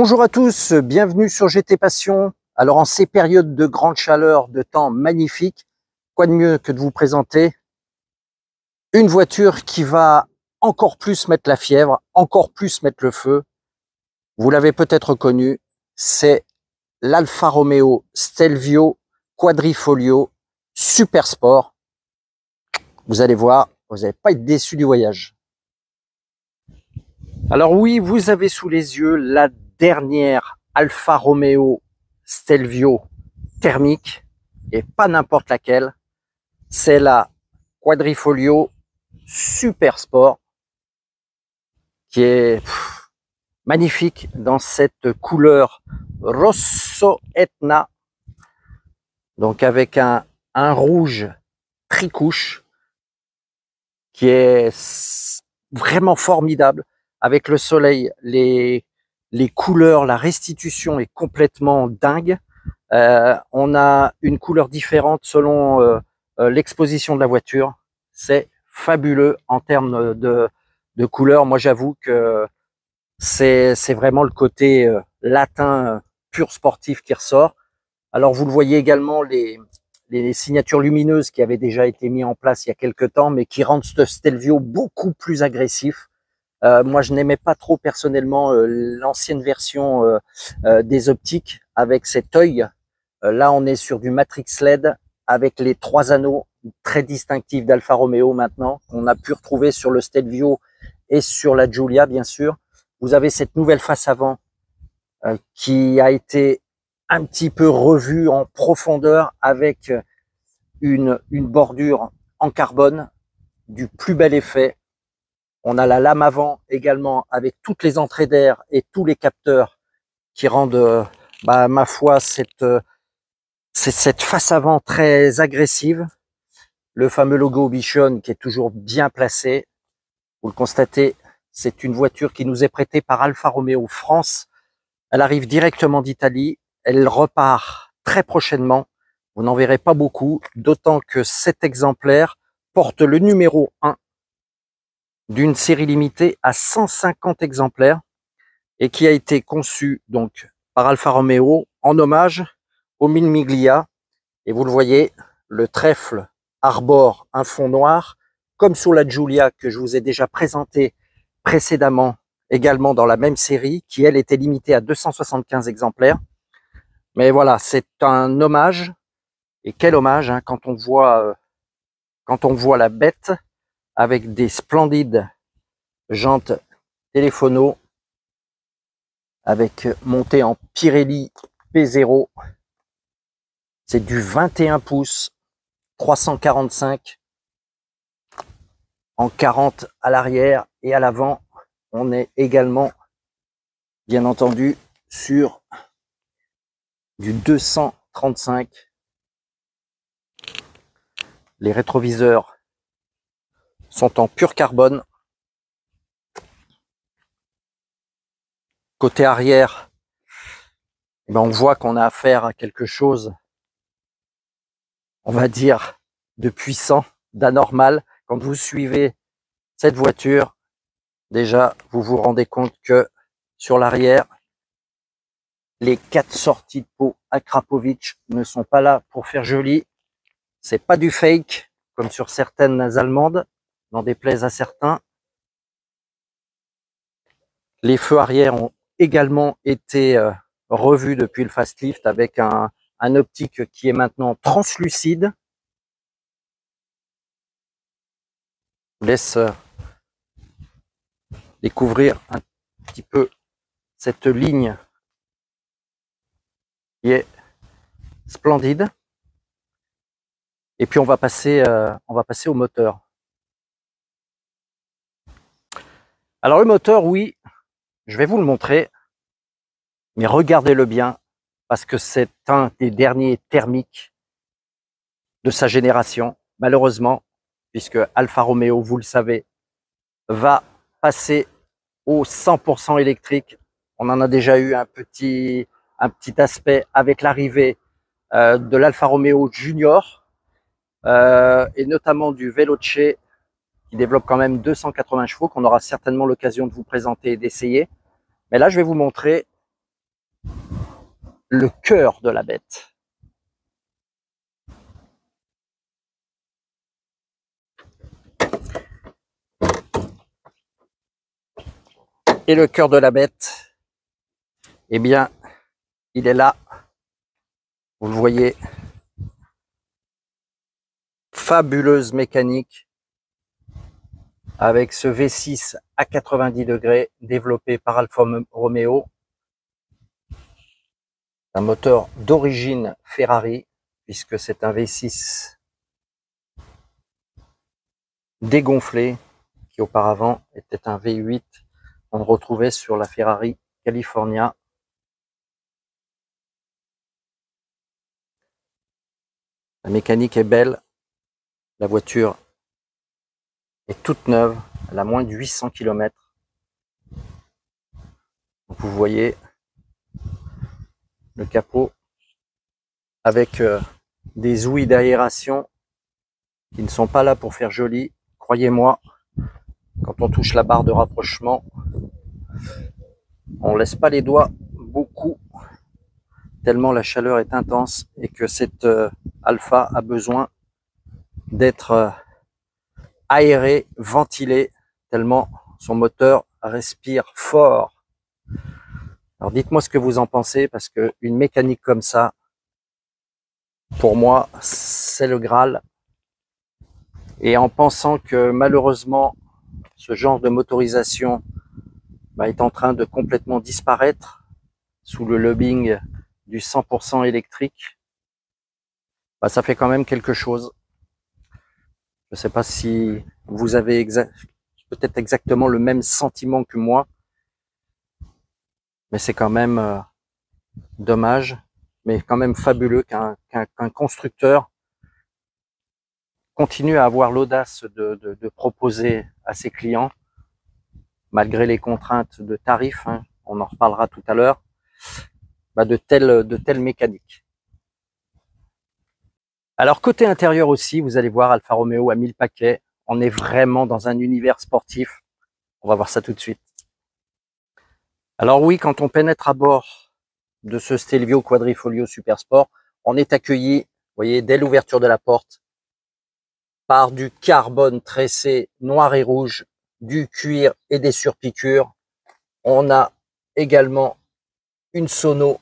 Bonjour à tous, bienvenue sur GT Passion. Alors en ces périodes de grande chaleur, de temps magnifique, quoi de mieux que de vous présenter une voiture qui va encore plus mettre la fièvre, encore plus mettre le feu. Vous l'avez peut-être reconnu, c'est l'Alfa Romeo Stelvio Quadrifoglio Super Sport. Vous allez voir, vous n'allez pas être déçus du voyage. Alors oui, vous avez sous les yeux la dernière Alfa Romeo Stelvio thermique, et pas n'importe laquelle, c'est la Quadrifoglio Super Sport, qui est magnifique dans cette couleur Rosso Etna, donc avec un rouge tricouche qui est vraiment formidable. Avec le soleil, les couleurs, la restitution est complètement dingue. On a une couleur différente selon l'exposition de la voiture. C'est fabuleux en termes de couleurs. Moi, j'avoue que c'est vraiment le côté latin pur sportif qui ressort. Alors, vous le voyez également, les signatures lumineuses qui avaient déjà été mises en place il y a quelques temps, mais qui rendent ce Stelvio beaucoup plus agressif. Moi, je n'aimais pas trop personnellement l'ancienne version des optiques avec cet œil. Là, on est sur du Matrix LED avec les 3 anneaux très distinctifs d'Alfa Romeo maintenant, qu'on a pu retrouver sur le Stelvio et sur la Giulia, bien sûr. Vous avez cette nouvelle face avant qui a été un petit peu revue en profondeur avec une bordure en carbone du plus bel effet. On a la lame avant également avec toutes les entrées d'air et tous les capteurs qui rendent, ma foi, cette face avant très agressive. Le fameux logo Bichon qui est toujours bien placé. Vous le constatez, c'est une voiture qui nous est prêtée par Alfa Romeo France. Elle arrive directement d'Italie. Elle repart très prochainement. Vous n'en verrez pas beaucoup, d'autant que cet exemplaire porte le numéro 1 d'une série limitée à 150 exemplaires et qui a été conçu donc par Alfa Romeo en hommage au Mille Miglia. Et vous le voyez, le trèfle arbore un fond noir, comme sur la Giulia que je vous ai déjà présenté précédemment, également dans la même série, qui elle était limitée à 275 exemplaires. Mais voilà, c'est un hommage, et quel hommage hein, quand on voit la bête avec des splendides jantes Telefono, avec montée en Pirelli P0. C'est du 21 pouces, 345 en 40 à l'arrière et à l'avant. On est également, bien entendu, sur du 235. Les rétroviseurs sont en pur carbone. Côté arrière, on voit qu'on a affaire à quelque chose, on va dire, de puissant, d'anormal. Quand vous suivez cette voiture, déjà, vous vous rendez compte que sur l'arrière, les 4 sorties de pot Akrapovic ne sont pas là pour faire joli. C'est pas du fake, comme sur certaines allemandes, n'en déplaise à certains. Les feux arrière ont également été revus depuis le facelift avec un optique qui est maintenant translucide. Je vous laisse découvrir un petit peu cette ligne qui est splendide. Et puis on va passer au moteur. Alors le moteur, oui, je vais vous le montrer, mais regardez-le bien, parce que c'est un des derniers thermiques de sa génération, malheureusement, puisque Alfa Romeo, vous le savez, va passer au 100% électrique. On en a déjà eu un petit aspect avec l'arrivée de l'Alfa Romeo Junior et notamment du Veloce qui développe quand même 280 chevaux qu'on aura certainement l'occasion de vous présenter et d'essayer. Mais là, je vais vous montrer le cœur de la bête. Et le cœur de la bête, eh bien, il est là. Vous le voyez. Fabuleuse mécanique avec ce V6 à 90 degrés développé par Alfa Romeo. Un moteur d'origine Ferrari puisque c'est un V6 dégonflé qui auparavant était un V8 qu'on retrouvait sur la Ferrari California. La mécanique est belle, la voiture est toute neuve, elle a moins de 800 km. Donc vous voyez le capot avec des ouïes d'aération qui ne sont pas là pour faire joli. Croyez-moi, quand on touche la barre de rapprochement, on laisse pas les doigts beaucoup, tellement la chaleur est intense et que cette Alfa a besoin d'être aéré, ventilé, tellement son moteur respire fort. Alors dites-moi ce que vous en pensez, parce que une mécanique comme ça, pour moi, c'est le Graal. Et en pensant que malheureusement, ce genre de motorisation est en train de complètement disparaître sous le lobbying du 100% électrique, ça fait quand même quelque chose. Je ne sais pas si vous avez peut-être exactement le même sentiment que moi, mais c'est quand même dommage, mais quand même fabuleux qu'un constructeur continue à avoir l'audace de proposer à ses clients, malgré les contraintes de tarifs, on en reparlera tout à l'heure, de telles mécaniques. Alors côté intérieur aussi, vous allez voir, Alfa Romeo a mis le paquet. On est vraiment dans un univers sportif. On va voir ça tout de suite. Alors oui, quand on pénètre à bord de ce Stelvio Quadrifoglio Super Sport, on est accueilli, vous voyez, dès l'ouverture de la porte, par du carbone tressé noir et rouge, du cuir et des surpiqûres. On a également une sono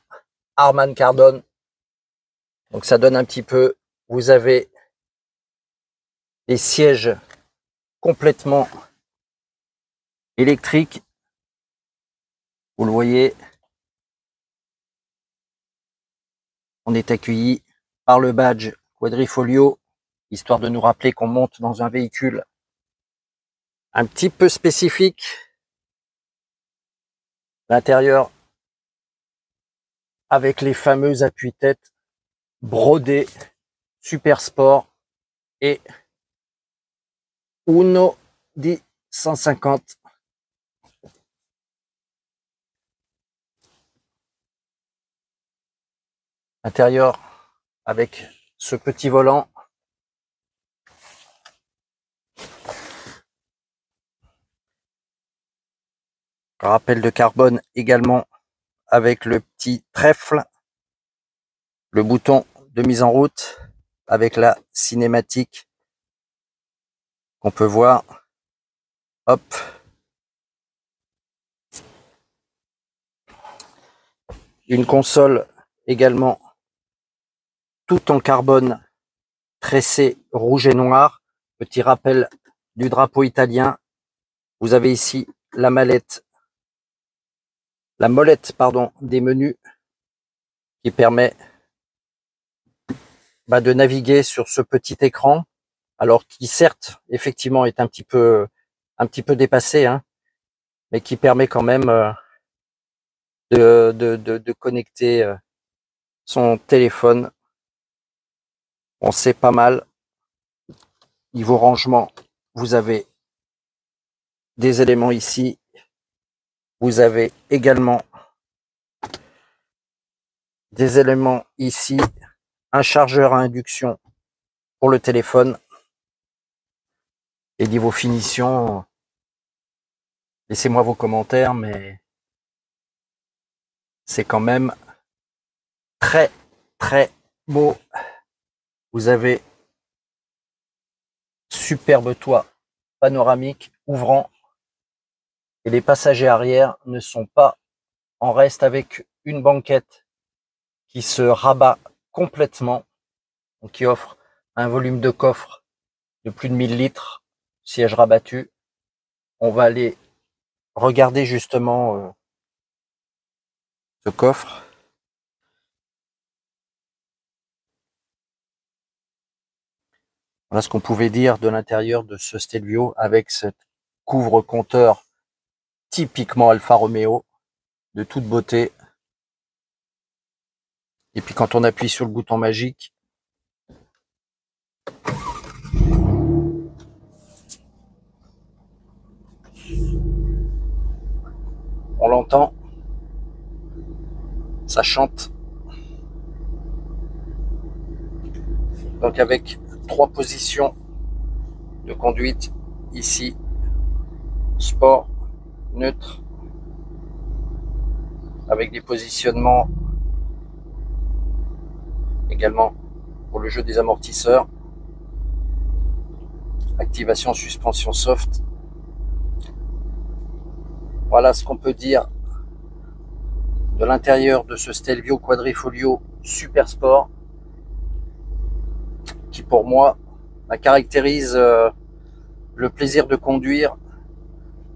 Harman Kardon. Donc ça donne un petit peu, vous avez les sièges complètement électriques. Vous le voyez, on est accueilli par le badge Quadrifoglio, histoire de nous rappeler qu'on monte dans un véhicule un petit peu spécifique. L'intérieur avec les fameux appuis-têtes brodés Super Sport et Uno di 150. Intérieur avec ce petit volant. Rappel de carbone également avec le petit trèfle, le bouton de mise en route avec la cinématique qu'on peut voir. Hop. Une console également tout en carbone tressé rouge et noir. Petit rappel du drapeau italien. Vous avez ici la molette des menus qui permet de naviguer sur ce petit écran, alors qui certes effectivement est un petit peu dépassé, mais qui permet quand même de connecter son téléphone. On sait pas mal. Niveau rangement, vous avez des éléments ici. Vous avez également des éléments ici. Un chargeur à induction pour le téléphone. Et niveau finition, laissez-moi vos commentaires, mais c'est quand même très très beau. Vous avez superbe toit panoramique ouvrant et les passagers arrière ne sont pas en reste avec une banquette qui se rabat complètement, donc qui offre un volume de coffre de plus de 1000 litres, siège rabattu. On va aller regarder justement ce coffre. Voilà ce qu'on pouvait dire de l'intérieur de ce Stelvio avec cette couvre-compteur typiquement Alfa Romeo, de toute beauté. Et puis quand on appuie sur le bouton magique, on l'entend, ça chante. Donc avec 3 positions de conduite ici, sport, neutre, avec des positionnements également pour le jeu des amortisseurs, activation suspension soft. Voilà ce qu'on peut dire de l'intérieur de ce Stelvio Quadrifoglio Super Sport, qui pour moi caractérise le plaisir de conduire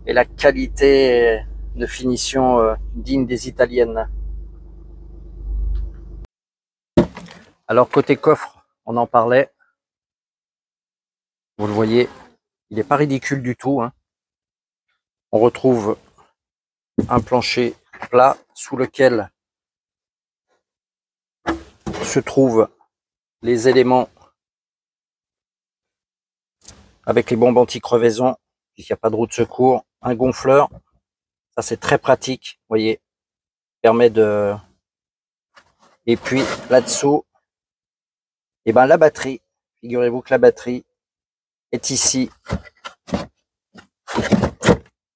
et la qualité de finition digne des italiennes. Alors côté coffre, on en parlait, vous le voyez, il n'est pas ridicule du tout, hein. On retrouve un plancher plat sous lequel se trouvent les éléments avec les bombes anti-crevaison, puisqu'il n'y a pas de roue de secours, un gonfleur, ça c'est très pratique, vous voyez, permet de... Et puis là-dessous, et ben la batterie, figurez-vous que la batterie est ici,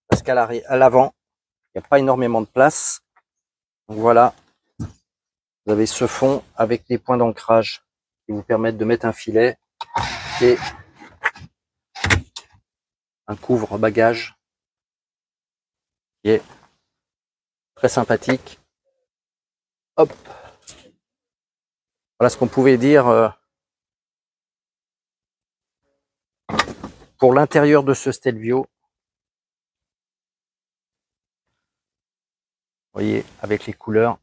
parce qu'à l'avant, il n'y a pas énormément de place. Donc voilà, vous avez ce fond avec des points d'ancrage qui vous permettent de mettre un filet et un couvre-bagage qui est très sympathique. Hop, voilà ce qu'on pouvait dire pour l'intérieur de ce Stelvio. Vous voyez, avec les couleurs,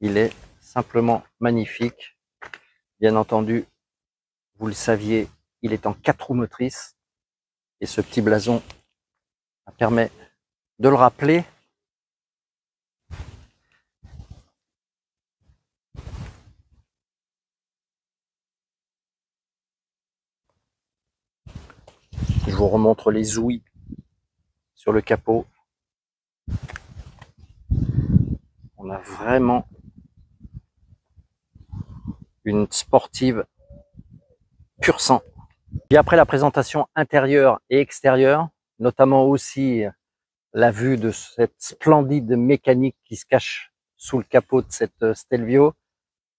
il est simplement magnifique. Bien entendu, vous le saviez, il est en 4 roues motrices. Et ce petit blason permet de le rappeler. Je vous remontre les ouïes sur le capot. On a vraiment une sportive pur sang. Puis après la présentation intérieure et extérieure, notamment aussi la vue de cette splendide mécanique qui se cache sous le capot de cette Stelvio,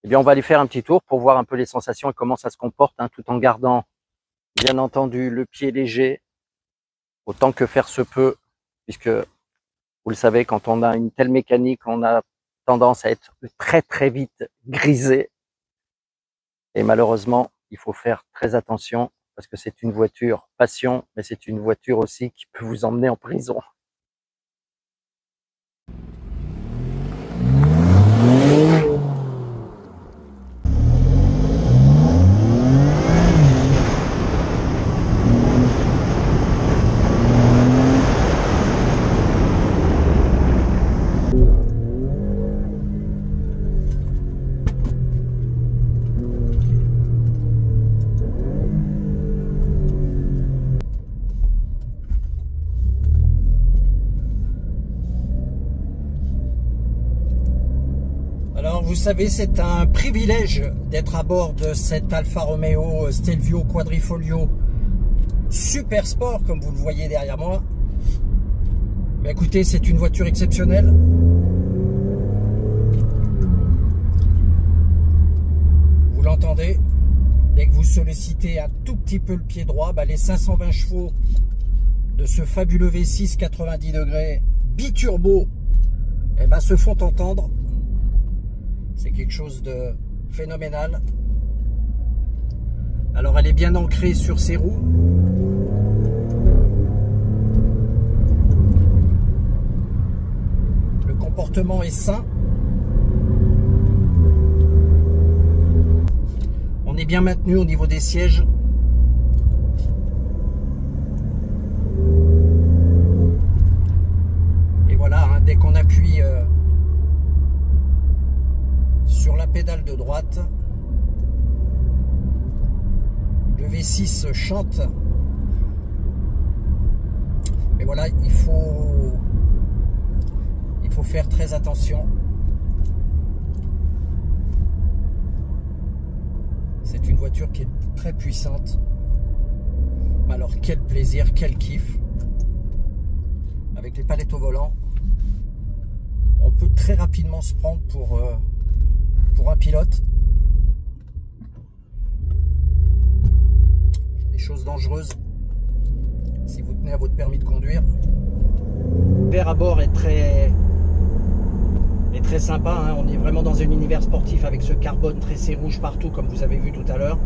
eh bien on va aller faire un petit tour pour voir un peu les sensations et comment ça se comporte, hein, tout en gardant bien entendu le pied léger, autant que faire se peut, puisque vous le savez, quand on a une telle mécanique, on a tendance à être très très vite grisé. Et malheureusement, il faut faire très attention parce que c'est une voiture passion, mais c'est une voiture aussi qui peut vous emmener en prison. Alors vous savez, c'est un privilège d'être à bord de cette Alfa Romeo Stelvio Quadrifoglio Super Sport, comme vous le voyez derrière moi. Mais écoutez, c'est une voiture exceptionnelle. solliciter un tout petit peu le pied droit, les 520 chevaux de ce fabuleux V6 90 degrés biturbo se font entendre. C'est quelque chose de phénoménal. Alors elle est bien ancrée sur ses roues. Le comportement est sain. On est bien maintenu au niveau des sièges. Et voilà, hein, dès qu'on appuie sur la pédale de droite, le V6 chante. Mais voilà, il faut faire très attention. C'est une voiture qui est très puissante. Alors quel plaisir, quel kiff. Avec les palettes au volant, on peut très rapidement se prendre pour un pilote. Des choses dangereuses si vous tenez à votre permis de conduire. Le verre à bord est très sympa, hein. On est vraiment dans un univers sportif avec ce carbone tressé rouge partout comme vous avez vu tout à l'heure.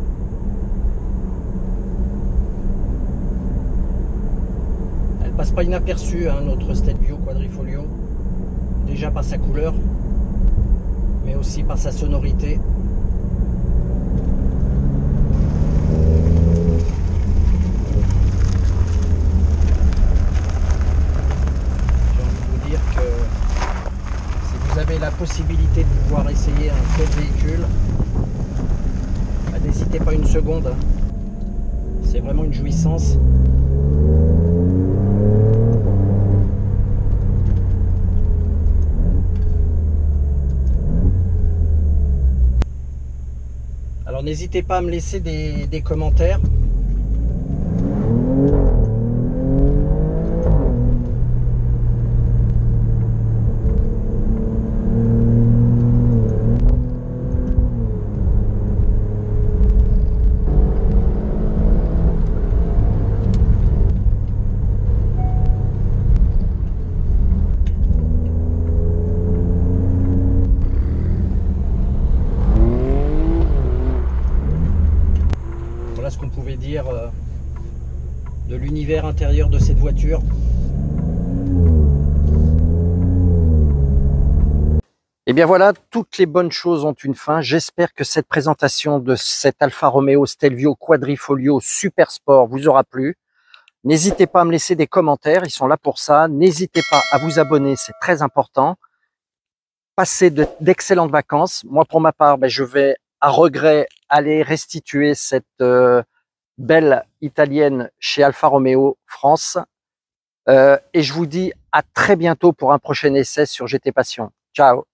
Elle passe pas inaperçue, hein, notre Stelvio Quadrifoglio, déjà par sa couleur mais aussi par sa sonorité. Vous avez la possibilité de pouvoir essayer un tel véhicule, n'hésitez pas une seconde, c'est vraiment une jouissance. Alors n'hésitez pas à me laisser des commentaires. Voilà ce qu'on pouvait dire de l'univers intérieur de cette voiture. Et bien voilà, toutes les bonnes choses ont une fin. J'espère que cette présentation de cet Alfa Romeo Stelvio Quadrifoglio Super Sport vous aura plu. N'hésitez pas à me laisser des commentaires, ils sont là pour ça. N'hésitez pas à vous abonner, c'est très important. Passez d'excellentes vacances. Moi, pour ma part, je vais à regret aller restituer cette belle italienne chez Alfa Romeo France. Et je vous dis à très bientôt pour un prochain essai sur GT Passion. Ciao!